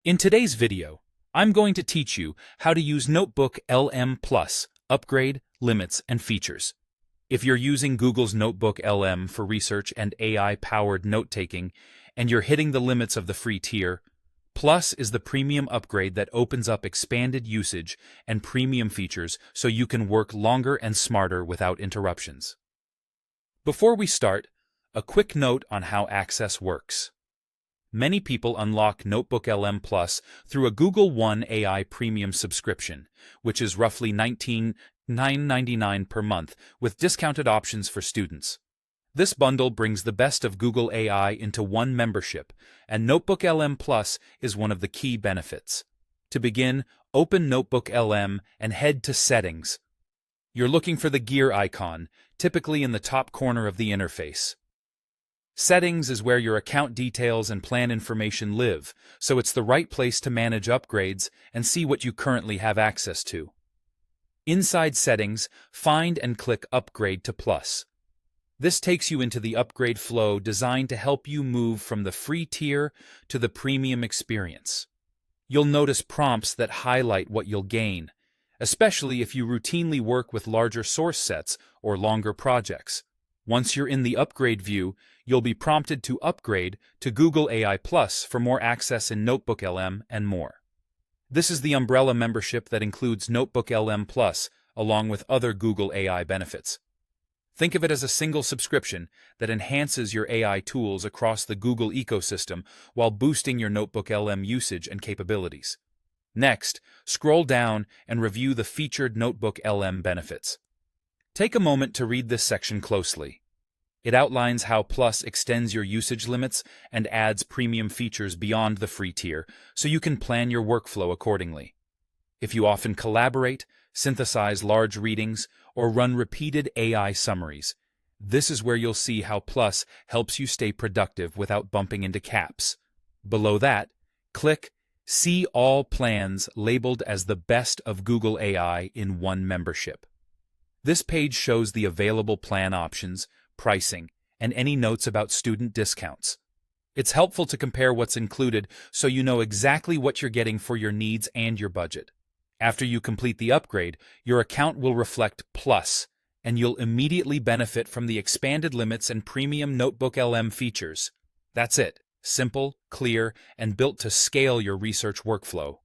In today's video, I'm going to teach you how to use NotebookLM Plus, upgrade, limits, and features. If you're using Google's NotebookLM for research and AI-powered note-taking, and you're hitting the limits of the free tier, Plus is the premium upgrade that opens up expanded usage and premium features so you can work longer and smarter without interruptions. Before we start, a quick note on how access works. Many people unlock NotebookLM Plus through a Google One AI Premium subscription, which is roughly $19.99 per month, with discounted options for students. This bundle brings the best of Google AI into one membership, and NotebookLM Plus is one of the key benefits. To begin, open NotebookLM and head to Settings. You're looking for the gear icon, typically in the top corner of the interface. Settings is where your account details and plan information live, so it's the right place to manage upgrades and see what you currently have access to. Inside Settings, find and click Upgrade to Plus. This takes you into the upgrade flow designed to help you move from the free tier to the premium experience. You'll notice prompts that highlight what you'll gain, especially if you routinely work with larger source sets or longer projects. Once you're in the upgrade view, you'll be prompted to upgrade to Google AI Plus for more access in NotebookLM and more. This is the umbrella membership that includes NotebookLM Plus along with other Google AI benefits. Think of it as a single subscription that enhances your AI tools across the Google ecosystem while boosting your NotebookLM usage and capabilities. Next, scroll down and review the featured NotebookLM benefits. Take a moment to read this section closely. It outlines how Plus extends your usage limits and adds premium features beyond the free tier, so you can plan your workflow accordingly. If you often collaborate, synthesize large readings, or run repeated AI summaries, this is where you'll see how Plus helps you stay productive without bumping into caps. Below that, click See All Plans labeled as the best of Google AI in one membership. This page shows the available plan options, pricing, and any notes about student discounts. It's helpful to compare what's included so you know exactly what you're getting for your needs and your budget. After you complete the upgrade, your account will reflect Plus, and you'll immediately benefit from the expanded limits and premium NotebookLM features. That's it. Simple, clear, and built to scale your research workflow.